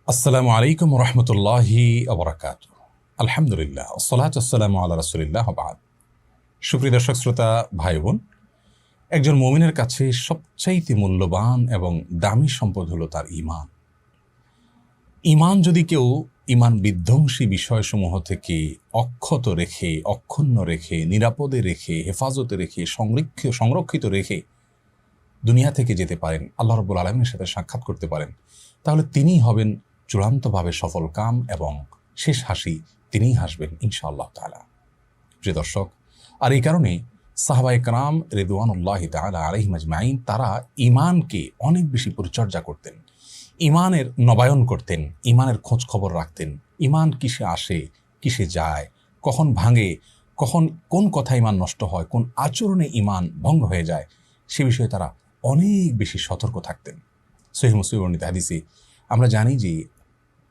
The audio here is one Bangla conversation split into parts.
আসসালামু আলাইকুম রহমতুল্লাহি আবরাকাত। আলহামদুলিল্লাহ, আসসালাতু ওয়াসসালামু আলা রাসূলিল্লাহ ওয়া বা'দ। সুপ্রিয় দর্শক শ্রোতা ভাই বোন, একজন মুমিনের কাছে সবচাইতে মূল্যবান এবং দামি সম্পদ হলো তার ঈমান। ঈমান যদি কেউ ঈমান বিধ্বংসী বিষয়সমূহ থেকে অক্ষত রেখে, অক্ষুণ্ণ রেখে, নিরাপদে রেখে, হেফাজতে রেখে, সংরক্ষিত রেখে দুনিয়া থেকে যেতে পারেন, আল্লাহ রাব্বুল আলামিনের সাথে সাক্ষাৎ করতে পারেন, তাহলে তিনিই হবেন চূড়ান্তভাবে সফল কাম এবং শেষ হাসি তিনিই হাসবেন ইনশাআল্লাহ তাআলা। প্রিয় দর্শক, আর এই কারণে সাহাবায়ে কেরাম রিদওয়ানুল্লাহি তাআলা আলাইহিম আজমাইন তারা ঈমানকে অনেক বেশি পরিচর্যা করতেন, ঈমানের নবায়ন করতেন, ঈমানের খোঁজ খবর রাখতেন। ঈমান কিসে আসে, কিসে যায়, কখন ভাঙে, কখন কোন কথা ঈমান নষ্ট হয়, কোন আচরণে ঈমান ভঙ্গ হয়ে যায়, সে বিষয়ে তারা অনেক বেশি সতর্ক থাকতেন। সহিহ মুসলিম বর্ণিত হাদিসে আমরা জানি যে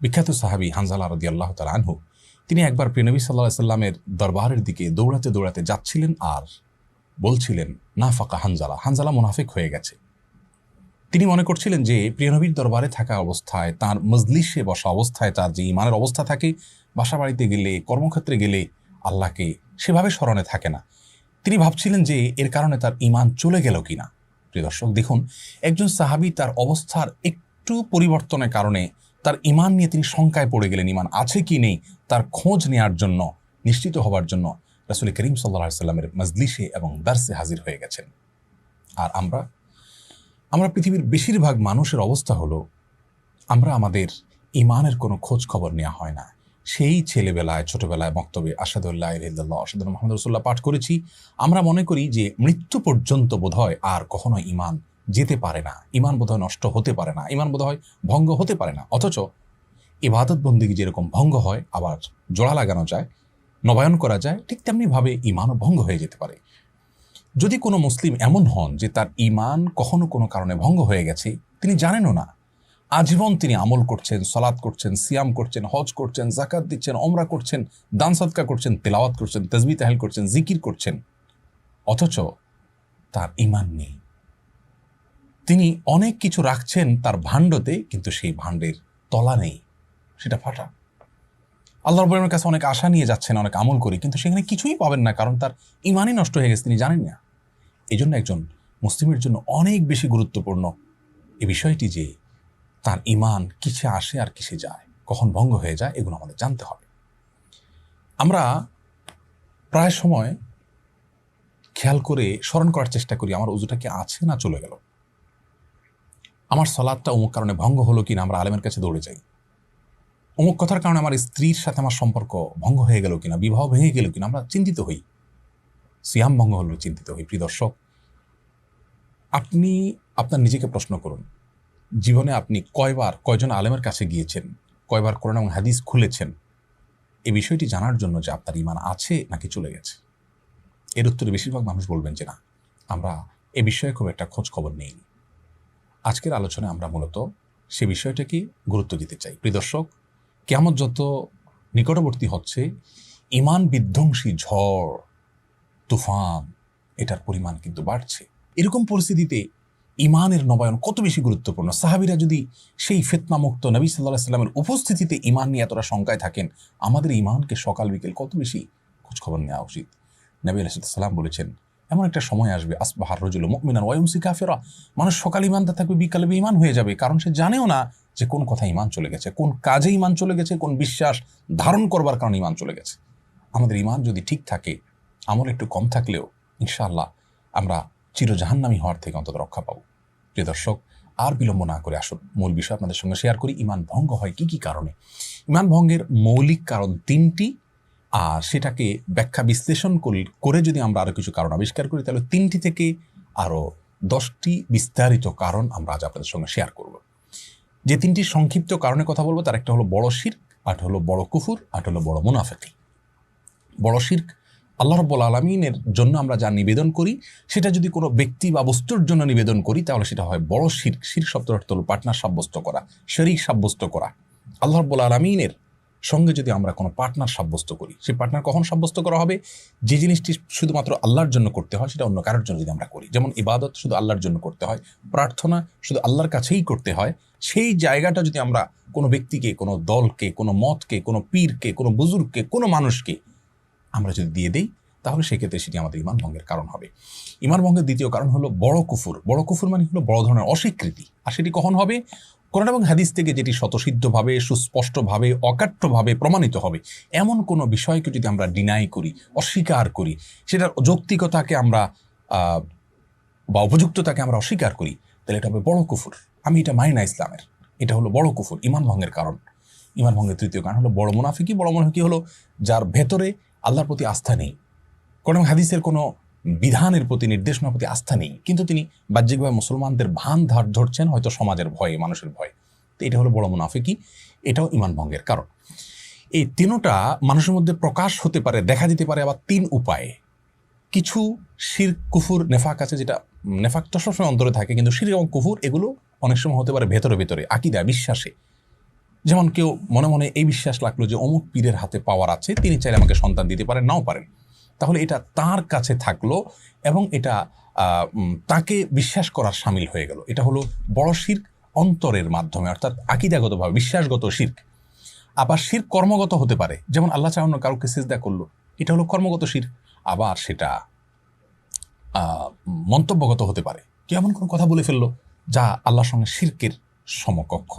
বিখ্যাত সাহাবী হানজালা রাদিয়াল্লাহু তাআলা আনহু তিনি একবার প্রিয় নবী সাল্লাল্লাহু আলাইহি সাল্লামের দরবারের দিকে দৌড়াতে দৌড়াতে যাচ্ছিলেন আর বলছিলেন, নাফাকা হানজালা, হানজালা মুনাফিক হয়ে গেছে। তিনি মনে করছিলেন যে প্রিয় নবীর দরবারে থাকা অবস্থায়, তার মজলিসে বসা অবস্থায় তার যে ঈমানের অবস্থা থাকে, বাসা বাড়িতে গেলে, কর্মক্ষেত্রে গেলে আল্লাহকে সেভাবে স্মরণে থাকে না। তিনি ভাবছিলেন যে এর কারণে তার ঈমান চলে গেল কিনা। প্রিয় দর্শক দেখুন, একজন সাহাবী তার অবস্থার একটু পরিবর্তনের কারণে তার ঈমান নিয়ে তিনি শঙ্কায় পড়ে গেলেন। ঈমান আছে কি নেই তার খোঁজ নেওয়ার জন্য, নিশ্চিত হওয়ার জন্য রাসূল করিম সাল্লাল্লাহু আলাইহি সাল্লামের মজলিসে এবং দারসে হাজির হয়ে গেছেন। আর আমরা পৃথিবীর বেশিরভাগ মানুষের অবস্থা হলো, আমরা আমাদের ঈমানের কোনো খোঁজ খবর নেওয়া হয় না। সেই ছেলেবেলায়, ছোটবেলায় মক্তবে আশহাদু আল্লা ইলাহা ইল্লাল্লাহ আশহাদু আন্না মুহাম্মাদুর রাসূলুল্লাহ পাঠ করেছি। আমরা মনে করি যে মৃত্যু পর্যন্ত বোধহয় আর কখনো ঈমান যেতে পারে না, ঈমান বোধহয় নষ্ট হতে পারে না, ঈমান বোধহয় ভঙ্গ হতে পারে না। অথচ ইবাদত বন্দেগী যেরকম ভঙ্গ হয়, আবার জোড়া লাগানো যায়, নবায়ন করা যায়, ঠিক তেমনিভাবে ঈমানও ভঙ্গ হয়ে যেতে পারে। যদি কোনো মুসলিম এমন হন যে তার ঈমান কখনো কোনো কারণে ভঙ্গ হয়ে গেছে, তিনি জানেনও না, আজীবন তিনি আমল করছেন, সালাত করছেন, সিয়াম করছেন, হজ করছেন, যাকাত দিচ্ছেন, ওমরা করছেন, দান সদকা করছেন, তেলাওয়াত করছেন, তাসবিহ তাহলিল করছেন, জিকির করছেন, অথচ তার ঈমান নেই। তিনি অনেক কিছু রাখছেন তার ভাণ্ডতে, কিন্তু সেই ভাণ্ডের তলা নেই, সেটা ফাটা। আল্লাহ রাব্বুল আলামিনের কাছে অনেক আশা নিয়ে যাচ্ছেন, অনেক আমল করি, কিন্তু সেখানে কিছুই পাবেন না, কারণ তার ঈমানই নষ্ট হয়ে গেছে, তিনি জানেন না। এই জন্য একজন মুসলিমের জন্য অনেক বেশি গুরুত্বপূর্ণ এই বিষয়টি যে তার ঈমান কিসে আসে আর কিসে যায়, কখন ভঙ্গ হয়ে যায়, এগুলো আমাদের জানতে হবে। আমরা প্রায় সময় খেয়াল করে স্মরণ করার চেষ্টা করি, আমার ওযুটা কি আছে না চলে গেল, আমার সালাতটা অমুক কারণে ভঙ্গ হলো কিনা, আমরা আলেমের কাছে দৌড়ে যাই। অমুক কথার কারণে আমার স্ত্রীর সাথে আমার সম্পর্ক ভঙ্গ হয়ে গেল কিনা, বিবাহ ভেঙে গেল কিনা, আমরা চিন্তিত হই। সিয়াম ভঙ্গ হলো চিন্তিত হই। প্রিয় দর্শক, আপনি আপনার নিজেকে প্রশ্ন করুন, জীবনে আপনি কয়জন আলেমের কাছে গিয়েছেন, কয়বার কোরআন এবং হাদিস খুলেছেন এই বিষয়টি জানার জন্য যে আপনার ঈমান আছে নাকি চলে গেছে? এর উত্তরে বেশিরভাগ মানুষ বলবেন যে না, আমরা এ বিষয়ে খুব একটা খোঁজ খবর নেইনি। আজকের আলোচনায় আমরা মূলত সে বিষয়টাকে গুরুত্ব দিতে চাই। প্রিয় দর্শক, কিয়ামত যত নিকটবর্তী হচ্ছে, ঈমান বিধ্বংসী ঝড়, তুফান, এটার পরিমাণ কিন্তু বাড়ছে। এরকম পরিস্থিতিতে ঈমানের নবায়ন কত বেশি গুরুত্বপূর্ণ। সাহাবীরা যদি সেই ফিতনামুক্ত নবী সাল্লাল্লাহু আলাইহি সাল্লামের উপস্থিতিতে ঈমান নিয়ে এতটা শঙ্কায় থাকেন, আমাদের ঈমানকে সকাল বিকেল কত বেশি খোঁজখবর নেওয়া উচিত। নবী আলাইহিস সালাম বলেছেন, এমন একটা সময় আসবে, আসবাহার রাজুলু মুমিনান ওয়া ইউমসি কাফিরা, মানুষ সকালে ঈমানদার থাকবে, বিকালে বেঈমান হয়ে যাবে, কারণ সে জানেও না যে কোন কথা ঈমান চলে গেছে, কোন কাজে ঈমান চলে গেছে, কোন বিশ্বাস ধারণ করবার কারণে ঈমান চলে গেছে। আমাদের ঈমান যদি ঠিক থাকে, আমল একটু কম থাকলেও ইনশাআল্লাহ আমরা চিরজাহান্নামী হওয়ার থেকে অন্তত রক্ষা পাবো। প্রিয় দর্শক, আর বিলম্ব না করে আসুন মূল বিষয় আপনাদের সঙ্গে শেয়ার করি। ঈমান ভঙ্গ হয় কি কি কারণে? ঈমান ভঙ্গের মৌলিক কারণ তিনটি, আর সেটাকে ব্যাখ্যা বিশ্লেষণ করে যদি আমরা আরো কিছু কারণ আবিষ্কার করি, তাহলে 3টি থেকে আরো 10টি বিস্তারিত কারণ আমরা আজ আপনাদের সঙ্গে শেয়ার করব। যে 3টি সংক্ষিপ্ত কারণে কথা বলবো, তার একটা হলো বড় শিরক, আরেকটা হলো বড় কুফর, আরেকটা হলো বড় মুনাফিকি। বড় শিরক, আল্লাহ রাব্বুল আলামিনের জন্য আমরা যা নিবেদন করি, সেটা যদি কোনো ব্যক্তি বা বস্তুর জন্য নিবেদন করি, তাহলে সেটা হয় বড় শিরক। শিরক শব্দের অর্থ হলো পার্টনার সাব্যস্ত করা, শরীক সাব্যস্ত করা। আল্লাহ রাব্বুল আলামিনের সঙ্গে যদি আমরা কোনো পার্টনার সাব্যস্ত করি, সেই পার্টনার কখন সাব্যস্ত করা হবে? যে জিনিসটি শুধুমাত্র আল্লাহর জন্য করতে হয় সেটা অন্য কারোর জন্য যদি আমরা করি, যেমন ইবাদত শুধু আল্লাহর জন্য করতে হয়, প্রার্থনা শুধু আল্লাহর কাছেই করতে হয়, সেই জায়গাটা যদি আমরা কোনো ব্যক্তিকে, কোনো দলকে, কোনো মতকে, কোনো পীরকে, কোনো বুজুর্গকে, কোনো মানুষকে আমরা যদি দিয়ে দিই, তাহলে সেক্ষেত্রে সেটি আমাদের ইমান ভঙ্গের কারণ হবে। ইমান ভঙ্গের দ্বিতীয় কারণ হলো বড় কুফুর। বড় কুফুর মানে হলো বড় ধরনের অস্বীকৃতি। আর সেটি কখন হবে? কোরআন এবং হাদিস থেকে যেটি স্বতঃসিদ্ধভাবে, সুস্পষ্টভাবে, অকাট্যভাবে প্রমাণিত হবে, এমন কোনো বিষয়কে যদি আমরা ডিনাই করি, অস্বীকার করি, সেটার যৌক্তিকতাকে আমরা বা উপযুক্ততাকে আমরা অস্বীকার করি, তাহলে এটা হবে বড় কুফুর। আমি এটা মানি না ইসলামের, এটা হলো বড় কুফুর, ইমান ভঙ্গের কারণ। ইমান ভঙ্গের তৃতীয় কারণ হলো বড় মুনাফিকি। বড় মুনাফিকি হলো যার ভেতরে আল্লাহর প্রতি আস্থা নেই, কোরআন হাদিসের কোনো বিধানের প্রতি, নির্দেশনার প্রতি আস্থা নেই, কিন্তু তিনি বাহ্যিকভাবে মুসলমানদের ভান ধরছেন হয়তো সমাজের ভয়ে, মানুষের ভয়ে। তো এটা হলো বড় মুনাফিকি, এটাও ইমান ভঙ্গের কারণ। এই তিনটা মানুষের মধ্যে প্রকাশ হতে পারে, দেখা যেতে পারে আবার তিন উপায়ে। কিছু শিরক, কুফুর, নেফাক আছে, যেটা নেফাক তো সবসময় অন্তরে থাকে, কিন্তু শিরক এবং কুফুর এগুলো অনেক সময় হতে পারে ভেতরে ভেতরে, আকীদা, বিশ্বাসে। যেমন কেউ মনে মনে এই বিশ্বাস লাগলো যে অমুক পীরের হাতে পাওয়ার আছে, তিনি চাইলে আমাকে সন্তান দিতে পারেন, নাও পারেন, তাহলে এটা তার কাছে থাকলো এবং এটা তাকে বিশ্বাস করার শামিল হয়ে গেল। এটা হলো বড় শিরক অন্তরের মাধ্যমে, অর্থাৎ আকীদাগতভাবে বিশ্বাসগত শিরক। আবার শিরক কর্মগত হতে পারে, যেমন আল্লাহ চাহান্ন কাউকে সিজদা করলো, এটা হলো কর্মগত শিরক। আবার সেটা মন্তব্যগত হতে পারে, কেউ এমন কোনো কথা বলে ফেললো যা আল্লাহর সঙ্গে শিরকের সমকক্ষ।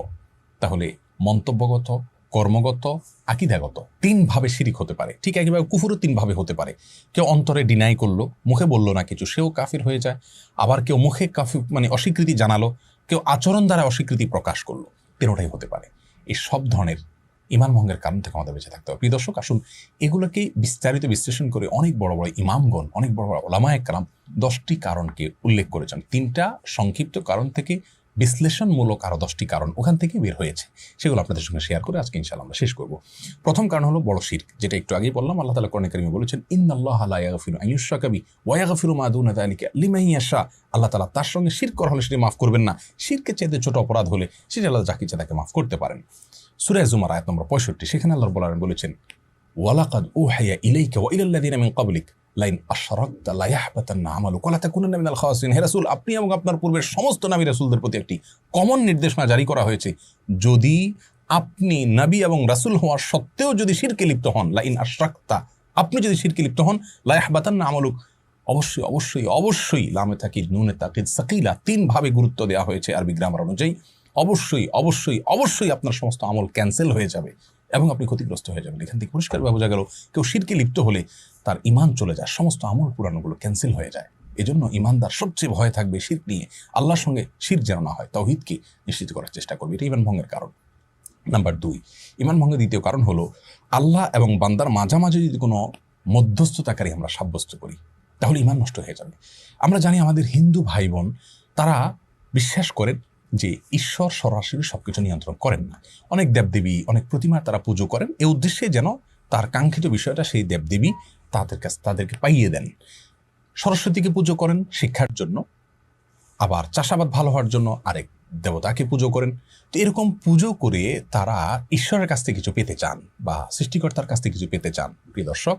তাহলে মন্তব্যগত, কর্মগত, আকীদাগত তিনভাবে শিরিক হতে পারে। ঠিক একইভাবে কুফুরও তিনভাবে হতে পারে। কেউ অন্তরে ডিনাই করলো, মুখে বললো না কিছু, সেও কাফির হয়ে যায়। আবার কেউ মুখে কাফির মানে অস্বীকৃতি জানালো, কেউ আচরণ দ্বারা অস্বীকৃতি প্রকাশ করলো, তিনটাই হতে পারে। এই সব ধরনের ইমান ভঙ্গের কারণ থেকে আমাদের বেঁচে থাকতে হবে। প্রিয় দর্শক, আসুন এগুলোকে বিস্তারিত বিশ্লেষণ করে অনেক বড় বড় ইমামগণ, অনেক বড় বড় ওলামায়ে কেরাম 10টি কারণকে উল্লেখ করেছেন। 3টা সংক্ষিপ্ত কারণ থেকে বিশ্লেষণমূলক আরও 10টি কারণ ওখান থেকে বের হয়েছে, সেগুলো আপনাদের সঙ্গে শেয়ার করে আজকে ইনশাআল্লাহ আমরা শেষ করব। প্রথম কারণ হলো বড় শিরক, যেটা একটু আগেই বললাম। আল্লাহ তাআলা কোরআনে কারিমে বলেছেন, ইন্নাল্লাহা লা ইয়াগফিরু আন ইউশরাকা বিহি ওয়া ইয়াগফিরু মা দুনা যালিকা লিমান ইয়াশা। আল্লাহ তাআলা তার সঙ্গে শিরক করা হলে সেটা মাফ করবেন না। শিরকের চাইতে ছোট অপরাধ হলে সেটা আল্লাহ যাকে ইচ্ছা তাকে মাফ করতে পারেন। সূরা জুমার আয়াত নম্বর 65, সেখানে আল্লাহ রাব্বুল আলামিন বলেছেন, ওয়ালাকাদ উহিয়া ইলাইকা ওয়া ইলাল লাযিনা মিন ক্বাবলিক লাইন আশরাকতা লা ইয়াহবাতান্না আমালুকা ওয়া লা তাকুনান্না মিনাল খাসিরিন। হে রাসূল, আপনি এবং আপনার পূর্বের সমস্ত নবী রাসূলদের প্রতি একটি কমন নির্দেশনা জারি করা হয়েছে, যদি আপনি নবী এবং রাসূল হওয়ার সত্ত্বেও যদি শিরকে লিপ্ত হন, লাইন আশরাকতা, আপনি যদি শিরকে লিপ্ত হন, লা ইয়াহবাতান্না আমালুক, অবশ্যই অবশ্যই অবশ্যই, লামে তাকিদ নুনে তাকিদ সাকিলা, 3 ভাবে গুরুত্ব দেওয়া হয়েছে আরবি গ্রামার অনুযায়ী। অবশ্যই অবশ্যই অবশ্যই আপনার সমস্ত আমল ক্যান্সেল হয়ে যাবে এবং আপনি ক্ষতিগ্রস্ত হয়ে যাবেন। এখান থেকে পরিষ্কার বোঝা গেল কেউ শিরকে লিপ্ত হলে তার ইমান চলে যায়, সমস্ত আমল পুরানোগুলো ক্যান্সেল হয়ে যায়। এজন্য ইমানদার সবচেয়ে ভয় থাকবে শিরক নিয়ে, আল্লাহর সঙ্গে শিরক যেন না হয়, তাওহীদকে নিশ্চিত করার চেষ্টা করবে। এটা ইমান ভঙ্গের কারণ। নাম্বার 2, ইমান ভঙ্গের দ্বিতীয় কারণ হলো আল্লাহ এবং বান্দার মাঝামাঝি যদি কোনো মধ্যস্থতাকারী আমরা সাব্যস্ত করি, তাহলে ইমান নষ্ট হয়ে যাবে। আমরা জানি আমাদের হিন্দু ভাই বোন তারা বিশ্বাস করেন যে ঈশ্বর সরাসরি সবকিছু নিয়ন্ত্রণ করেন না। অনেক দেবদেবী, অনেক প্রতিমা তারা পুজো করেন এই উদ্দেশ্যে যেন তার কাঙ্ক্ষিত বিষয়টা সেই দেবদেবী তাদেরকে পাইয়ে দেন। সরস্বতীকে পুজো করেন শিক্ষার জন্য, আবার চাষাবাদ ভালো হওয়ার জন্য আরেক দেবতাকে পুজো করেন। তো এরকম পুজো করে তারা ঈশ্বরের কাছ থেকে কিছু পেতে চান বা সৃষ্টিকর্তার কাছ থেকে কিছু পেতে চান। প্রিয় দর্শক,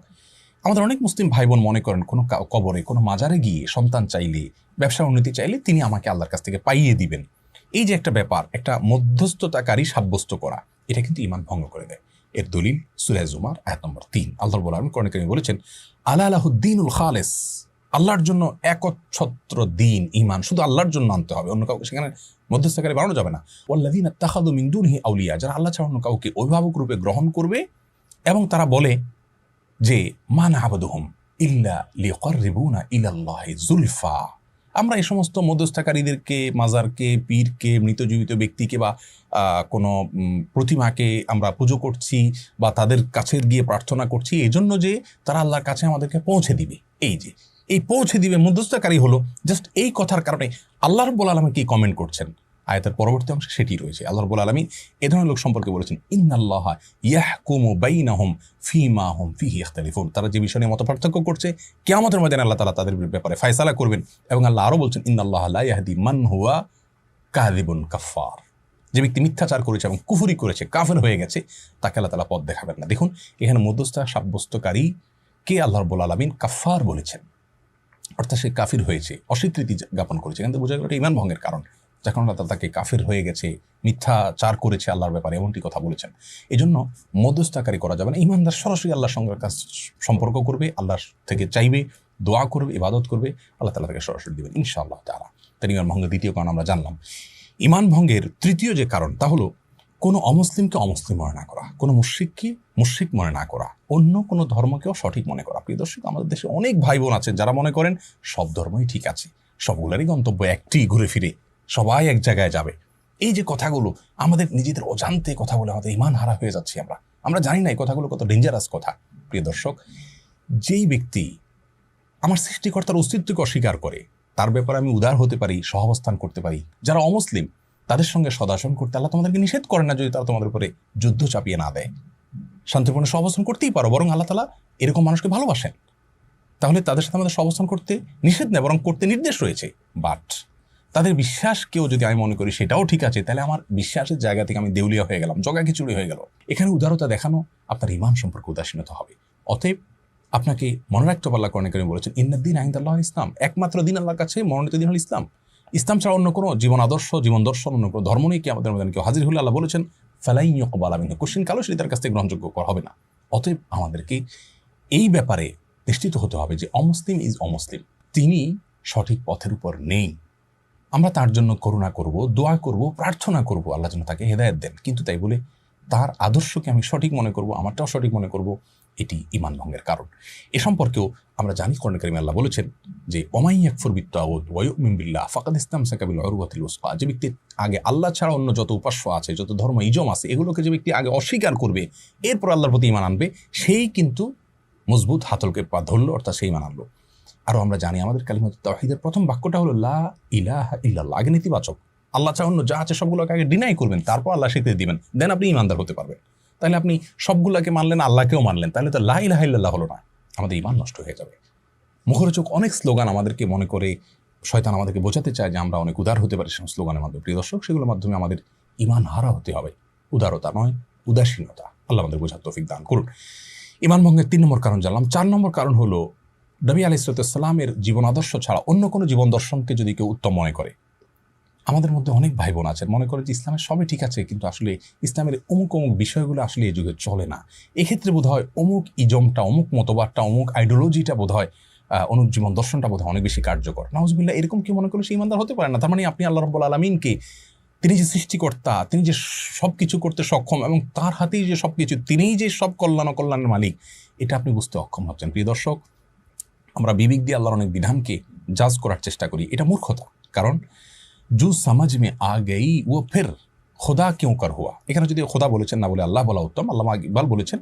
আমাদের অনেক মুসলিম ভাই বোন মনে করেন কোনো কবরে, কোনো মাজারে গিয়ে সন্তান চাইলে, ব্যবসা উন্নতি চাইলে তিনি আমাকে আল্লাহর কাছ থেকে পাইয়ে দিবেন। এই যে একটা ব্যাপার, একটা মধ্যস্থতাকারী সাব্যস্ত করা, এটা কিন্তু ইমান ভঙ্গ করে দেয়। এর দলিল সূরা জুমার আয়াত নম্বর 3। আল্লাহ রাব্বুল আলামিন কোরআনে কারিমে বলেছেন, আলা লাহুদ্দীনুল খালিস, আল্লাহর জন্য একচ্ছত্র দিন, ইমান শুধু আল্লাহর জন্য আনতে হবে, অন্য কাউকে সেখানে মধ্যস্থতাকারী বানানো যাবে না। ওয়াল্লাযীনা ইত্তাখাযু মিন দুনিহি আউলিয়া, যারা আল্লাহ ছাড়া অন্য কাউকে অভিভাবক রূপে গ্রহণ করবে এবং তারা বলে যে মা না'বুদুহুম ইল্লা লিয়ুকাররিবুনা ইলাল্লাহি যুলফা, আমরা এই সমস্ত মধ্যস্থকারীদেরকে, মাজারকে, পীরকে, মৃত জীবিত ব্যক্তিকে বা কোনো প্রতিমাকে আমরা পুজো করছি বা তাদের কাছে গিয়ে প্রার্থনা করছি এই জন্য যে তারা আল্লাহর কাছে আমাদেরকে পৌঁছে দিবে। এই যে এই পৌঁছে দিবে মধ্যস্থকারী হলো জাস্ট এই কথার কারণে আল্লাহ রাব্বুল আলামিন কি কমেন্ট করছেন আয়াতের পরবর্তী অংশে সেটি রয়েছে। আল্লাহ রাব্বুল আলামিন এ ধরনের লোক সম্পর্কে বলেছেন, ইন্নাল্লাহা ইয়াহকুমু বাইনাহুম ফীমা হুম ফীহি ইখতালিফুন, তারা যে বিষয় নিয়ে মতপার্থক্য করছে কিয়ামতের ময়দানে আল্লাহ তাআলা তাদের ব্যাপারে ফয়সালা করবেন। এবং আল্লাহ আরও বলছেন, ইন্নাল্লাহা লা ইয়াহদি মান হুয়া কাযিবুন কাফফার, যে ব্যক্তি মিথ্যাচার করেছে এবং কুফরি করেছে, কাফের হয়ে গেছে, তাকে আল্লাহ তাআলা পথ দেখাবেন না। দেখুন এখানে মধ্যস্থতা সাব্যস্তকারী কে আল্লাহ রাব্বুল আলামিন কাফার বলেছেন, অর্থাৎ সে কাফির হয়েছে, অস্বীকৃতি জ্ঞাপন করেছে। এখান থেকে বোঝা গেল এটা ইমান ভঙ্গের কারণ, যখন আল্লাহ তাআলা তাকে কাফির হয়ে গেছে, মিথ্যাচার করেছে আল্লাহর ব্যাপারে, এমনটি কথা বলেছেন। এই জন্য মধ্যস্থতাকারী করা যাবে না। ইমানদার সরাসরি আল্লাহর সঙ্গে কাছে সম্পর্ক করবে, আল্লাহ থেকে চাইবে, দোয়া করবে, ইবাদত করবে, আল্লাহ তাআলা তাকে সরাসরি দেবেন ইনশাআল্লাহ তাআলা। তার ইমান ভঙ্গের দ্বিতীয় কারণ আমরা জানলাম। ইমান ভঙ্গের তৃতীয় যে কারণ তা হলো কোনো অমুসলিমকে অমুসলিম মনে না করা, কোনো মুশরিককে মুশরিক মনে না করা, অন্য কোনো ধর্মকেও সঠিক মনে করা। প্রিয় দর্শক, আমাদের দেশে অনেক ভাই বোন আছেন যারা মনে করেন সব ধর্মই ঠিক আছে, সবগুলোরই গন্তব্য একটি, ঘুরে ফিরে সবাই এক জায়গায় যাবে। এই যে কথাগুলো আমাদের নিজেদের অজান্তে কথা বলে আমাদের ইমান হারা হয়ে যাচ্ছি আমরা জানি না এই কথাগুলো কত ডেঞ্জারাস কথা। প্রিয় দর্শক, যেই ব্যক্তি আমার সৃষ্টিকর্তার অস্তিত্বকে অস্বীকার করে, তার ব্যাপারে আমি উদার হতে পারি, সহাবস্থান করতে পারি। যারা অমুসলিম তাদের সঙ্গে সদাচরণ করতে আল্লাহ তোমাদেরকে নিষেধ করেন না, যদি তারা তোমাদের উপরে যুদ্ধ চাপিয়ে না দেয়। শান্তিপূর্ণ সহাবস্থান করতেই পারো, বরং আল্লাহ তাআলা এরকম মানুষকে ভালোবাসেন। তাহলে তাদের সাথে আমাদের সহাবস্থান করতে নিষেধ নেই, বরং করতে নির্দেশ রয়েছে। বাট তাদের বিশ্বাসকেও যদি আমি মনে করি সেটাও ঠিক আছে, তাহলে আমার বিশ্বাসের জায়গা থেকে আমি দেউলিয়া হয়ে গেলাম, জগা খিচুড়ি হয়ে গেল। এখানে উদারতা দেখানো আপনার ইমান সম্পর্কে উদাসীনতা হবে। অতএব আপনাকে মনে রাখতে হবে, আল্লাহ কোরআনে কারীমে বলেছেন ইন্নাদ-দীনা ইনদাল্লাহি ইসলাম, একমাত্র দিন আল্লাহর কাছে মনোনীত দিন হল ইসলাম। ইসলাম ছাড়া অন্য কোনো জীবন আদর্শ, জীবন দর্শন, অন্য কোনো ধর্ম নেই। কিয়ামতের ময়দানে কেউ হাজির হলে আল্লাহ বলেছেন ফালাই ইউকবালা মিনহু, কোশ্চিন কালো সেটি তার কাছ থেকে গ্রহণযোগ্য করা হবে না। অতএব আমাদেরকে এই ব্যাপারে নিশ্চিত হতে হবে যে অমুসলিম ইজ অমুসলিম, তিনি সঠিক পথের উপর নেই। আমরা তার জন্য করুণা করব, দোয়া করব, প্রার্থনা করব আল্লাহ যেন তাকে হেদায়েত দেন, কিন্তু তাই বলে তার আদর্শকে আমি সঠিক মনে করব, আমারটাও সঠিক মনে করব, এটি ঈমান ভঙ্গের কারণ। এ সম্পর্কেও আমরা জানি কোরআনে কারীমে আল্লাহ বলেছেন যে ওমাই ইয়াকফুর বিত-তাগুত ওয়া ইউমিন বিল্লাহ ফাকাদ ইসতামসাকা বিল উরওয়াতিল উসকা, যে ব্যক্তি আগে আল্লাহ ছাড়া অন্য যত উপাস্য আছে, যত ধর্ম ইজম আছে, এগুলোকে যে ব্যক্তি আগে অস্বীকার করবে, এরপর আল্লাহর প্রতি ঈমান আনবে, সেই কিন্তু মজবুত হাতলকে পা ধরল, অর্থাৎ সেই ঈমান আনলো। আরও আমরা জানি আমাদের কালিমাতুত তাওহীদের প্রথম বাক্যটা হলো লা ইলাহা ইল্লাল্লাহ, আগে নেতিবাচক, আল্লাহ ছাড়া অন্য যা আছে সবগুলোকে আগে ডিনাই করবেন, তারপর আল্লাহ স্বীকৃতি দিবেন, দেন আপনি ঈমানদার হতে পারবেন। তাহলে আপনি সবগুলোকে মানলেন, আল্লাহকেও মানলেন, তাহলে তো লা ইলাহা ইল্লাল্লাহ হলো না, আমাদের ঈমান নষ্ট হয়ে যাবে। মুখরোচক অনেক স্লোগান আমাদেরকে মনে করে শয়তান আমাদেরকে বোঝাতে চায় যে আমরা অনেক উদার হতে পারি সেই স্লোগানের মাধ্যমে। প্রিয় দর্শক, সেগুলোর মাধ্যমে আমাদের ঈমান হারা হতে হবে, উদারতা নয়, উদাসীনতা। আল্লাহ আমাদের বোঝার তৌফিক দান করুন। ঈমান ভঙ্গের 3 নম্বর কারণ জানলাম। 4 নম্বর কারণ হলো নবী আলাইহিস সালামের জীবন আদর্শ ছাড়া অন্য কোনো জীবন দর্শনকে যদি কেউ উত্তম মনে করে। আমাদের মধ্যে অনেক ভাই বোন আছেন মনে করে যে ইসলামের সবই ঠিক আছে, কিন্তু আসলে ইসলামের অমুক অমুক বিষয়গুলো আসলে এই যুগে চলে না। এক্ষেত্রে বোধ হয় অমুক ইজমটা, অমুক মতবাদটা, অমুক আইডিওলজিটা বোধ হয়, অমুক জীবন দর্শনটা বোধ হয় অনেক বেশি কার্যকর। নাউজুবিল্লাহ, এরকম কি মনে করলে সে ঈমানদার হতে পারে না। তার মানে আপনি আল্লাহ রাব্বুল আলামিনকে, তিনি যে সৃষ্টিকর্তা, তিনি যে সব কিছু করতে সক্ষম এবং তার হাতেই যে সব কিছু, তিনিই যে সব কল্যাণ অকল্যাণের মালিক, এটা আপনি বুঝতে অক্ষম হচ্ছেন। প্রিয় দর্শক, আমরা বিবেক দিয়ে আল্লাহর অনেক বিধানকে জাজ করার চেষ্টা করি, এটা মূর্খতা। কারণ জু সমাজ মে আ গই ও ফির খোদা কেউ কর হুয়া, এখানে যদি খোদা বলেছেন না বলে আল্লাহ বলা উত্তম। আল্লামা ইকবাল বলেছেন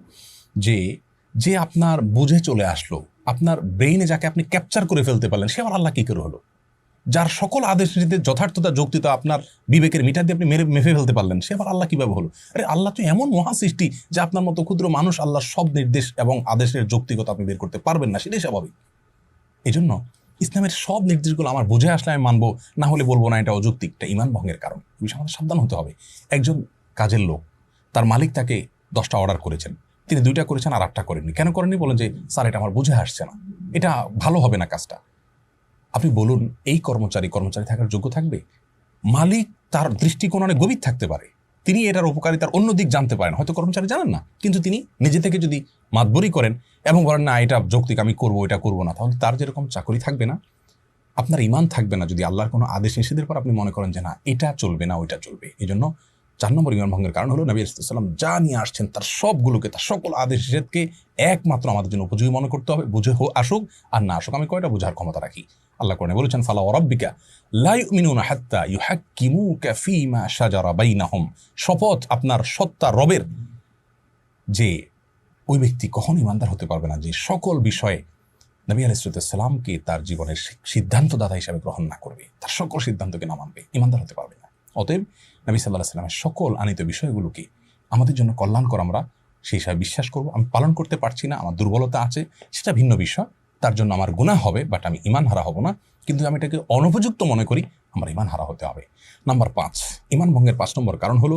যে আপনার বুঝে চলে আসলো, আপনার ব্রেইনে যাকে আপনি ক্যাপচার করে ফেলতে পারলেন, সে আবার আল্লাহ কী করে হলো? যার সকল আদেশ নীতিতে যথার্থতা যৌক্তিকতা আপনার বিবেকের মিটার দিয়ে আপনি মেপে ফেলতে পারলেন, সে আবার আল্লাহ কীভাবে হলো? আরে আল্লাহ তো এমন মহাসৃষ্টি যে আপনার মতো ক্ষুদ্র মানুষ আল্লাহর সব নির্দেশ এবং আদেশের যৌক্তিকতা আপনি বের করতে পারবেন না, সেটাই স্বাভাবিক। এই জন্য ইসলামের সব নির্দেশগুলো আমার বুঝে আসলে আমি মানবো, না হলে বলবো না, এটা অযৌক্তিক, এটা ঈমান ভঙ্গের কারণ। এই বিষয়ে আমাদের সাবধান হতে হবে। একজন কাজের লোক, তার মালিক তাকে 10টা অর্ডার করেছেন, তিনি 2টা করেছেন আর 8টা করেননি। কেন করেননি? বলেন যে স্যার এটা আমার বুঝে আসছে না, এটা ভালো হবে না কাজটা। আপনি বলুন, এই কর্মচারী থাকার যোগ্য থাকবে? মালিক তার দৃষ্টিকোণ অনেক গভীর থাকতে পারে, তিনি এটার উপকারিতার অন্য দিক জানতে পারেন, হয়তো কর্মচারী জানেন না, কিন্তু তিনি নিজে থেকে যদি মাতবরি করেন এবং বলেন না এটা যৌক্তিক, আমি করবো, এটা করবো না, তাহলে তার যেরকম চাকরি থাকবে না, আপনার ঈমান থাকবে না। যদি আল্লাহর কোনো আদেশ নিষেধের পর আপনি মনে করেন যে না এটা চলবে না, ওইটা চলবে। এই জন্য 4 নম্বর ঈমান ভঙ্গের কারণ হলো নবী আলাইহিস সালাম যা নিয়ে আসছেন তার সবগুলোকে, তার সকল আদেশ নিষেধকে একমাত্র আমাদের জন্য উপযোগী মনে করতে হবে, বুঝে আসুক আর না আসুক। আমি কয়টা বোঝার ক্ষমতা রাখি? আল্লাহ কোরআনে বলেছেন ফালা ওয়া রাব্বিকা লা ইউমিনুনা হাত্তা ইউহাক্কিমুকা ফীমা শাজারা বাইনাহুম, শপথ আপনার সত্তা রবের, যে ওই ব্যক্তি কখনো ঈমানদার হতে পারবে না যে সকল বিষয়ে নবী আলাইহিস সালামকে তার জীবনের সিদ্ধান্তদাতা হিসাবে গ্রহণ না করবে, তার সকল সিদ্ধান্তকে না মানবে, ঈমানদার হতে পারবে না। অতএব নবী সাল্লাল্লাহু আলাইহি ওয়াসাল্লামের সকল আনিত বিষয়গুলোকে আমাদের জন্য কল্যাণকর আমরা সেই হিসাবে বিশ্বাস করব। আমি পালন করতে পারছি না, আমার দুর্বলতা আছে, সেটা ভিন্ন বিষয়, তার জন্য আমার গুনাহ হবে, বাট আমি ঈমান হারা হব না। কিন্তু আমি এটাকে অনুপযুক্ত মনে করি, আমার ইমান হারা হতে হবে। নাম্বার 5, ইমান ভঙ্গের 5 নম্বর কারণ হলো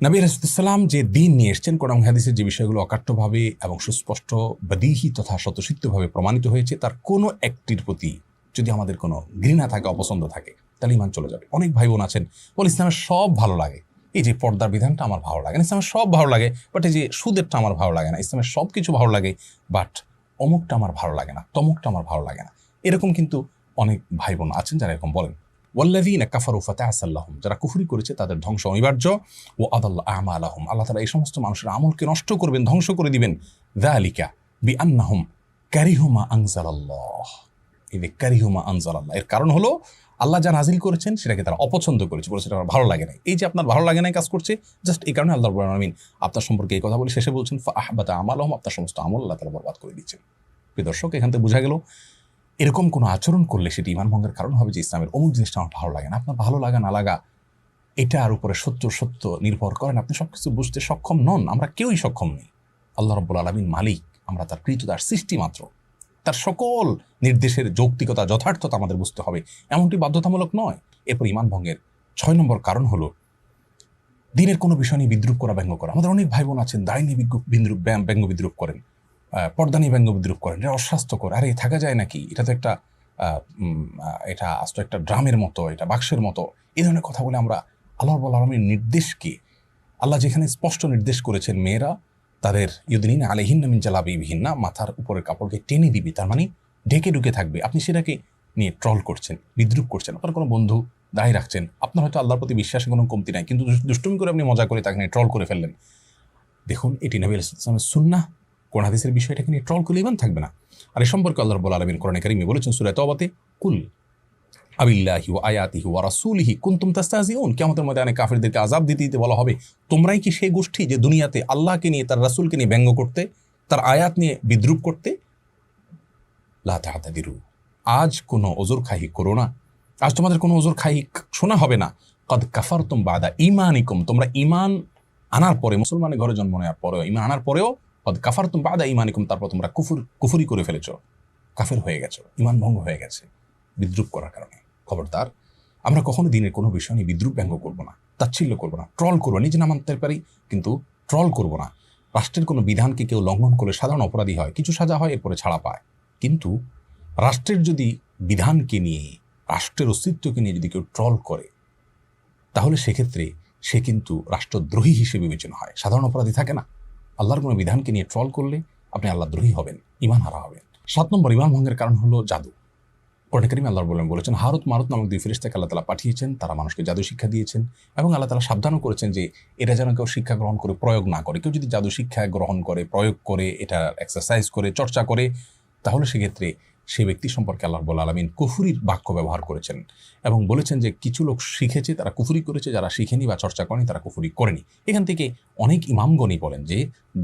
নবী রাসূলুল্লাহ যে দিন নিয়ে এসেছেন, কোরআন হাদিসের যে বিষয়গুলো অকাট্যভাবে এবং সুস্পষ্ট বদিহি তথা স্বতঃসিদ্ধভাবে প্রমাণিত হয়েছে, তার কোনো একটির প্রতি যদি আমাদের কোনো ঘৃণা থাকে, অপছন্দ থাকে, তাহলে ইমান চলে যাবে। অনেক ভাই বোন আছেন বলে ইসলামের সব ভালো লাগে, এই যে পর্দার বিধানটা আমার ভালো লাগে না, ইসলামের সব ভালো লাগে, বাট এই যে সুদেরটা আমার ভালো লাগে না, ইসলামের সব কিছু ভালো লাগে, বাট অমুকটা আমার ভালো লাগে না, তমুকটা আমার ভালো লাগে না। এরকম কিন্তু অনেক ভাই বোন আছেন যারা এরকম বলেন। ওয়াল্লাযীনা কাফারু ফাতাআসাল লাহুম, যারা কুফরি করেছে তাদের ধ্বংস অনিবার্য। ও আদাল্লা আমালাহুম, আল্লাহ তাআলা এই সমস্ত মানুষের আমলকে নষ্ট করবেন, ধ্বংস করে দিবেন। যালিকা বিআন্নাহুম কারিহু মা আনজালাল্লাহ, এই যে কারিহু মা আনজালাল্লাহ, এর কারণ হলো আল্লাহ যা নাজিল করেছেন সেটাকে তারা অপছন্দ করেছে, বলেছে এটা আমার ভালো লাগে না। এই যে আপনার ভালো লাগে না কাজ করছে, জাস্ট এই কারণে আল্লাহ রাব্বুল আলামিন আপনার সম্পর্কে এই কথা বলে শেষে বলছেন ফাআহবাতা আমালাহুম, আপনার সমস্ত আমল আল্লাহ তাআলা বরবাদ করে দিচ্ছেন। প্রিয় দর্শক, এখান থেকে বোঝা গেল এরকম কোনো আচরণ করলে সেটি ইমান ভঙ্গের কারণ হবে, যে ইসলামের অমুক জিনিসটা আমার ভালো লাগে না। আপনার ভালো লাগা না লাগা এটার উপরে সত্য নির্ভর করেন, আপনি সবকিছু বুঝতে সক্ষম নন, আমরা কেউই সক্ষম নেই। আল্লাহ রাব্বুল আলামিন মালিক, আমরা তার কৃতদাস, সৃষ্টি মাত্র। তার সকল নির্দেশের যৌক্তিকতা, যথার্থতা আমাদের বুঝতে হবে, এমনটি বাধ্যতামূলক নয়। এরপর ইমান ভঙ্গের 6 নম্বর কারণ হলো দিনের কোনো বিষয় নিয়ে বিদ্রুপ করা, ব্যঙ্গ করা। আমাদের অনেক ভাই বোন আছেন দায় নিয়ে ব্যঙ্গ বিদ্রুপ করেন, পর্দা নিয়ে ব্যঙ্গ বিদ্রুপ করেন, এটা অস্বাস্থ্যকর। আরে থাকা যায় নাকি, এটা তো একটা এটা আস্ত একটা ড্রামের মতো, এটা বাক্সের মতো, এই ধরনের কথা বলে আমরা আল্লাহ রাব্বুল আলামিনের নির্দেশকে, আল্লাহ যেখানে স্পষ্ট নির্দেশ করেছেন মেয়েরা তাদের ইউদিনিনা আলাইহিন্না মিন জালাবিবিহিন্না, মাথার উপরের কাপড়কে টেনে দিবি, তার মানে ঢেকে ঢুকে থাকবে, আপনি সেটাকে নিয়ে ট্রল করছেন, বিদ্রুপ করছেন। আপনার কোনো বন্ধু দায় রাখছেন, আপনার হয়তো আল্লাহর প্রতি বিশ্বাসের কোনো কমতি নাই, কিন্তু দুষ্টুমি করে আপনি মজা করে তাকে নিয়ে ট্রল করে ফেললেন। দেখুন, এটি নবী আলাইহিস সালামের সুন্নাহ, কোরআন হাদিসের বিষয়টাকে নিয়ে ট্রল করলে ইমান থাকবে না। আর এই সম্পর্কে আল্লাহ রাব্বুল আলামিন কোরআনে কারীমে বলেছেন সূরা তাওবাতে, কুল আবিল্লাহি ওয়া আয়াতিহি ওয়া রাসূলিহি কুনতুম তাস্তাহজিউন, কিয়ামতের ময়দানে কাফিরদেরকে আযাব দিতে বলা হবে, তোমরাই কি সেই গোষ্ঠী যে দুনিয়াতে আল্লাহকে নিয়ে, তার রাসূলকে নিয়ে ব্যঙ্গ করতে, তার আয়াত নিয়ে বিদ্রুপ করতে। লা তা'তাদিরু, আজ কোনো ওজর খাহি করো না, আজ তোমাদের কোনো ওজর খাহি শোনা হবে না। কদ কাফারতুম বাদা ঈমানিকুম, তোমরা ঈমান আনার পরে, মুসলমানের ঘরে জন্ম নেওয়ার পরেও, ঈমান আনার পরেও, কদ কাফারতুম বাদা ঈমানিকুম, তারপর তোমরা কুফরি করে ফেলেছো, কাফের হয়ে গেছো, ঈমান ভঙ্গ হয়ে গেছে বিদ্রুপ করার কারণে। খবরদার, আমরা কখনো দিনের কোনো বিষয় নিয়ে বিদ্রুপ ব্যঙ্গ করবো না, তাচ্ছিল্য করবো না, ট্রল করবো, নিজে না মানতে পারি কিন্তু ট্রল করবো না। রাষ্ট্রের কোনো বিধানকে কেউ লঙ্ঘন করলে সাধারণ অপরাধী হয়, কিছু সাজা হয়, এরপরে ছাড়া পায়। কিন্তু রাষ্ট্রের যদি বিধানকে নিয়ে, রাষ্ট্রের অস্তিত্বকে নিয়ে যদি কেউ ট্রল করে, তাহলে সেক্ষেত্রে সে কিন্তু রাষ্ট্রদ্রোহী হিসেবে বিবেচনা হয়, সাধারণ অপরাধী থাকে না। আল্লাহর কোনো বিধানকে নিয়ে ট্রল করলে আপনি আল্লাহদ্রোহী হবেন, ঈমান হারা হবেন। 7 নম্বর ঈমান ভঙ্গের কারণ হলো জাদু। কোরআনে কারীমে আল্লাহ বলেছেন হারুত মারুত নামক 2 ফেরেশতাকে আল্লাহ তাআলা পাঠিয়েছেন, তারা মানুষকে জাদু শিক্ষা দিয়েছেন, এবং আল্লাহ তাআলা সাবধানও করেছেন যে এটা যেন কেউ শিক্ষা গ্রহণ করে প্রয়োগ না করে। কেউ যদি জাদু শিক্ষা গ্রহণ করে, প্রয়োগ করে, এটা এক্সারসাইজ করে, চর্চা করে, তাহলে সেক্ষেত্রে সে ব্যক্তি সম্পর্কে আল্লাহ রাব্বুল আলামিন কুফরির বাক্য ব্যবহার করেছেন এবং বলেছেন যে কিছু লোক শিখেছে তারা কুফরি করেছে, যারা শিখেনি বা চর্চা করেনি তারা কুফরি করেনি। এখান থেকে অনেক ইমামগণই বলেন যে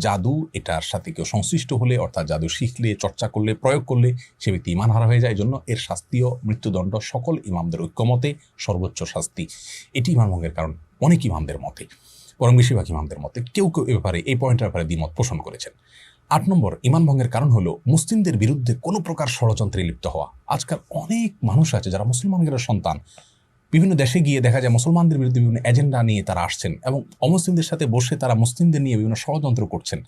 জাদু এটার সাথে কেউ সংশ্লিষ্ট হলে, অর্থাৎ জাদু শিখলে, চর্চা করলে, প্রয়োগ করলে সে ব্যক্তি ঈমান হারা হয়ে যায়। এই জন্য এর শাস্তিও মৃত্যুদণ্ড, সকল ইমামদের ঐক্যমতে সর্বোচ্চ শাস্তি। এটি ঈমান ভঙ্গের কারণ অনেক ইমামদের মতে, বরং বেশিরভাগ ইমামদের মতে। কেউ কেউ এ ব্যাপারে, এই পয়েন্টের ব্যাপারে দ্বিমত পোষণ করেছেন। 8 নম্বর ঈমান ভঙ্গের কারণ হলো মুসলিমদের বিরুদ্ধে কোনো প্রকার ষড়যন্ত্রে লিপ্ত হওয়া। আজকাল অনেক মানুষ আছে যারা মুসলমানদের সন্তান, বিভিন্ন দেশে গিয়ে দেখা যায় মুসলমানদের বিরুদ্ধে বিভিন্ন এজেন্ডা নিয়ে তারা আসছেন এবং অমুসলিমদের সাথে বসে তারা মুসলিমদের নিয়ে বিভিন্ন ষড়যন্ত্র করছেন,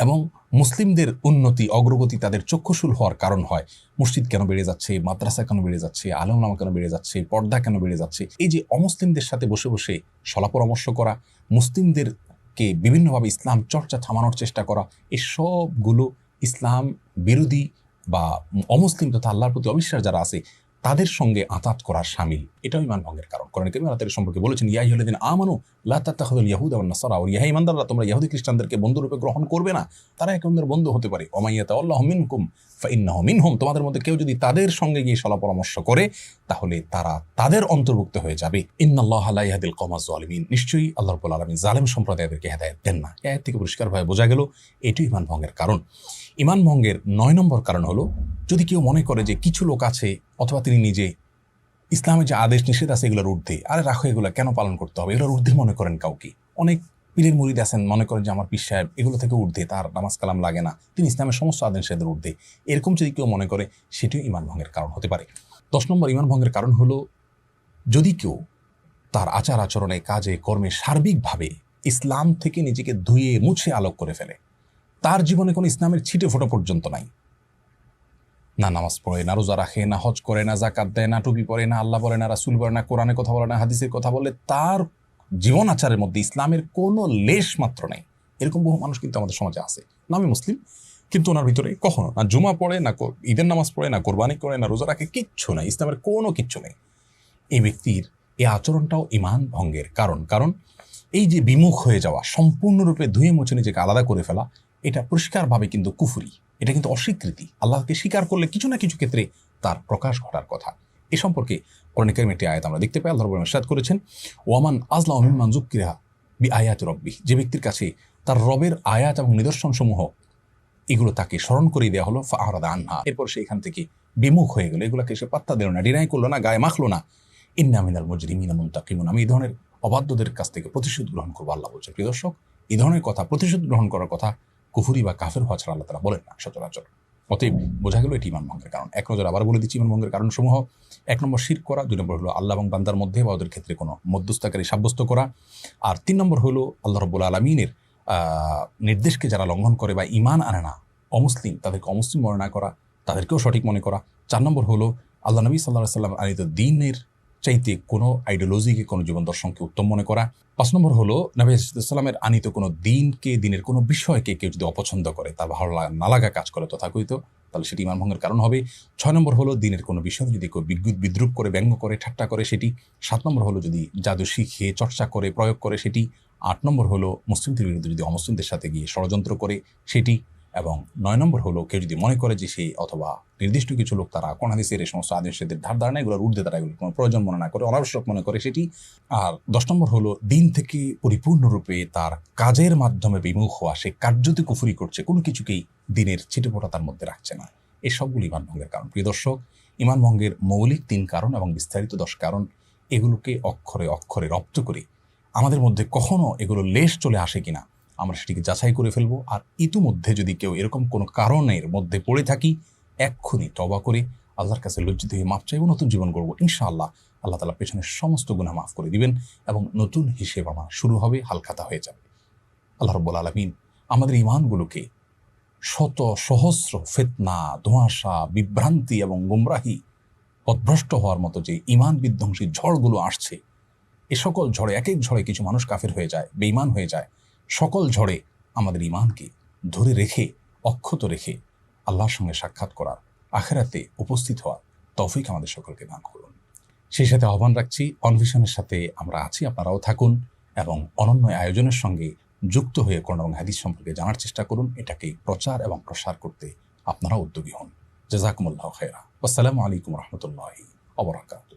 এবং মুসলিমদের উন্নতি, অগ্রগতি তাদের চক্ষুশূল হওয়ার কারণ হয়। মসজিদ কেন বেড়ে যাচ্ছে, মাদ্রাসা কেন বেড়ে যাচ্ছে, আলেম ওলামা কেন বেড়ে যাচ্ছে, পর্দা কেন বেড়ে যাচ্ছে, এই যে অমুসলিমদের সাথে বসে বসে সলা পরামর্শ করা, মুসলিমদেরকে বিভিন্নভাবে ইসলাম চর্চা থামানোর চেষ্টা করা, এই সবগুলো ইসলাম বিরোধী বা অমুসলিম তথা আল্লাহর প্রতি অবিশ্বাস যারা আছে তাদের সঙ্গে আঁতাত করার শামিল। এটাও ঈমান ভঙ্গের কারণ। কোরআনে কারীমে আল্লাহ তাআলা সম্পর্কে বলেছেন, ইয়া আইয়ুহাল্লাযীনা আমানু লা তাত্তাখিযুল ইয়াহুদা ওয়ান নাসারা, ও ইয়া ঈমানদাররা তোমরা ইহুদি খ্রিস্টানদেরকে বন্ধুরূপে গ্রহণ করবে না, তারা এক অন্যের বন্ধু হতে পারে। ওয়া মাইয়াতাওয়াল্লাহু মিনকুম ফাইন্নাহু মিনহুম, তোমাদের মধ্যে কেউ যদি তাদের সঙ্গে গিয়ে সলা পরামর্শ করে তাহলে তারা তাদের অন্তর্ভুক্ত হয়ে যাবে। ইন্নাল্লাহা লা ইয়াহদিল কওমাজ যালিমিন, নিশ্চয়ই আল্লাহ রাব্বুল আলামিন জালেম সম্প্রদায়দেরকে হেদায়েত দেন না। এই আয়াত থেকে পরিষ্কারভাবে বোঝা গেল এটি ঈমান ভঙ্গের কারণ। ঈমান ভঙ্গের 9 নম্বর কারণ হলো যদি কেউ মনে করে যে কিছু লোক আছে অথবা তিনি নিজে ইসলামের যে আদেশ নিষেধ আছে এগুলোর ঊর্ধ্বে, আরে রাখো এগুলো কেন পালন করতে হবে, এগুলোর ঊর্ধ্বে মনে করেন কাউকে। অনেক পীরের মুরিদ আছেন মনে করেন যে আমার পীর সাহেব এগুলো থেকে ঊর্ধ্বে, তার নামাজ কালাম লাগে না, তিনি ইসলামের সমস্ত আদেশ নিষেধের ঊর্ধ্বে, এরকম যদি কেউ মনে করে সেটিও ঈমান ভঙ্গের কারণ হতে পারে। 10 নম্বর ঈমান ভঙ্গের কারণ হলো যদি কেউ তার আচার আচরণে, কাজে, কর্মে সার্বিকভাবে ইসলাম থেকে নিজেকে ধুয়ে মুছে আলোক করে ফেলে, তার জীবনে কোনো ইসলামের ছিটে ফোঁটা পর্যন্ত নাই, না নামাজ পড়ে, না রোজা রাখে, না হজ করে, না জাকাত দেয়, না টুপি পরে, না আল্লাহ বলে, না রাসূল বলে, না কোরআনের কথা বলে, না হাদিসের কথা বলে, তার জীবন আচারের মধ্যে ইসলামের কোনো লেশ মাত্র নেই, এরকম বহু মানুষ কিন্তু আমাদের সমাজে আছে, নামে মুসলিম, কিন্তু ওনার ভিতরে কখনো না জুমা পড়ে, না ঈদের নামাজ পড়ে, না কোরবানি করে, না রোজা রাখে, কিচ্ছু নাই, ইসলামের কোনো কিচ্ছু নেই। এই ব্যক্তির এই আচরণটাও ঈমান ভঙ্গের কারণ। কারণ এই যে বিমুখ হয়ে যাওয়া, সম্পূর্ণরূপে ধুয়ে মুছে নিজেকে আলাদা করে ফেলা, এটা পরিষ্কারভাবে কিন্তু কুফরি, এটা কিন্তু অস্বীকৃতি। আল্লাহকে স্বীকার করলে কিছু না কিছু ক্ষেত্রে তার প্রকাশ ঘটার কথা। এ সম্পর্কে কোরআন কারীমের একটি আয়াত আমরা দেখতে পাই, আল্লাহ রাব্বুল আলামিন ইরশাদ করেছেন, ওয়ামান আযলামু মিম্মান যুক্কিরা বিআয়াতি রাব্বিহ, যে ব্যক্তির কাছে তার রবের আয়াত এবং নিদর্শনসমূহ এগুলো তাকে স্মরণ করিয়ে দেওয়া হলো, ফাআরাদা আনহা, এরপর সে এখান থেকে বিমুখ হয়ে গেল, এগুলোকে সে পাত্তা দিল না, ডিনাই করলো না, গায়ে মাখলো না, ইন্না মিনাল মুজরিমিনা মুনতাকিমুন, আমি এই ধরনের অবাধ্যদের কাছ থেকে প্রতিশোধ গ্রহণ করবো, আল্লাহ বলছে। প্রিয় দর্শক, এই ধরনের কথা, প্রতিশোধ গ্রহণ করার কথা কুফরি বা কাফের হওয়া ছাড়া আল্লাহ তাআলা বলেন না সচরাচর। অতএব বোঝা গেল এটি ঈমান ভঙ্গের কারণ। এক নজর আবার বলে দিচ্ছি ঈমান ভঙ্গের কারণসমূহ। 1 নম্বর শিরক করা, 2 নম্বর হলো আল্লাহ এবং বান্দার মধ্যে বা ওদের ক্ষেত্রে কোনো মধ্যস্থতাকারী সাব্যস্ত করা, আর 3 নম্বর হলো আল্লাহ রাব্বুল আলামিনের নির্দেশকে যারা লঙ্ঘন করে বা ঈমান আনে না, অমুসলিম, তাদেরকে অমুসলিম মনে না করা, তাদেরকেও সঠিক মনে করা। 4 নম্বর হলো আল্লাহ নবী সাল্লাল্লাহু আলাইহি ওয়াসাল্লাম আনিত দ্বীনের চাইতে কোনো আইডিওলজিকে, কোনো জীবন দর্শনকে উত্তম মনে করা। 5 নম্বর হলো নবী সাল্লামের আনিত কোনো দিনকে, দিনের কোনো বিষয়কে কেউ যদি অপছন্দ করে, তার ভালো না লাগা কাজ করে তথাকথিত, তাহলে সেটি ঈমান ভঙ্গের কারণ হবে। 6 নম্বর হলো দিনের কোনো বিষয় যদি কেউ বিদ্রুপ করে, ব্যঙ্গ করে, ঠাট্টা করে সেটি। 7 নম্বর হলো যদি জাদু শিখে, চর্চা করে, প্রয়োগ করে সেটি। 8 নম্বর হলো মুসলিমদের বিরুদ্ধে যদি অমুসলিমদের সাথে গিয়ে ষড়যন্ত্র করে সেটি। এবং 9 নম্বর হলো কেউ যদি মনে করে যে সেই অথবা নির্দিষ্ট কিছু লোক তারা কোন হাদিসের এই সমস্ত আদেশের ধার ধারণা এগুলোর ঊর্ধ্বে তারা এগুলো কোনো প্রয়োজন মনে না করে, অনাবশ্যক মনে করে সেটি। আর 10 নম্বর হলো দিন থেকে পরিপূর্ণরূপে তার কাজের মাধ্যমে বিমুখ হওয়া, সে কার্যতে কুফরি করছে, কোনো কিছুকেই দিনের ছিটেফোঁটা তার মধ্যে রাখছে না। এই সবগুলো ঈমান ভঙ্গের কারণ। প্রিয় দর্শক, ঈমান ভঙ্গের মৌলিক 3 কারণ এবং বিস্তারিত 10 কারণ, এগুলোকে অক্ষরে অক্ষরে রপ্ত করে আমাদের মধ্যে কখনো এগুলো লেশ চলে আসে কিনা আমরা সেটিকে যাচাই করে ফেলবো। আর ইতিমধ্যে যদি কেউ এরকম কোনো কারণের মধ্যে পড়ে থাকি, এক্ষুনি তওবা করে আল্লাহর কাছে লজ্জিত হয়ে মাপ চাইব, নতুন জীবন গড়বো। ইনশাআল্লাহ আল্লাহ তাআলা পেছনের সমস্ত গুনাহ মাফ করে দিবেন এবং নতুন হিসেব আমার শুরু হবে, হালখাতা হয়ে যাবে। আল্লাহ রাব্বুল আলামিন আমাদের ঈমানগুলোকে শত সহস্র ফিতনা, ধোঁয়াশা, বিভ্রান্তি এবং গুমরাহি, পথভ্রষ্ট হওয়ার মতো যে ঈমান বিধ্বংসী ঝড়গুলো আসছে, এ সকল ঝড়ে, এক এক ঝড়ে কিছু মানুষ কাফের হয়ে যায়, বেঈমান হয়ে যায়। সকল ঝড়ে আমাদের ঈমানকে ধরে রেখে, অক্ষত রেখে আল্লাহর সঙ্গে সাক্ষাৎ করার, আখিরাতে উপস্থিত হওয়ার তৌফিক আমাদের সকলকে দান করুন। সেই সাথে আহ্বান রাখছি, অনভিশনের সাথে আমরা আছি, আপনারাও থাকুন এবং অনন্য আয়োজনের সঙ্গে যুক্ত হয়ে কোরআন এবং হাদিস সম্পর্কে জানার চেষ্টা করুন। এটাকে প্রচার এবং প্রসার করতে আপনারা উদ্যোগী হন। জাযাকুমুল্লাহু খায়রা। আসসালামু আলাইকুম ওয়া রাহমাতুল্লাহি ওয়া বারাকাতুহু।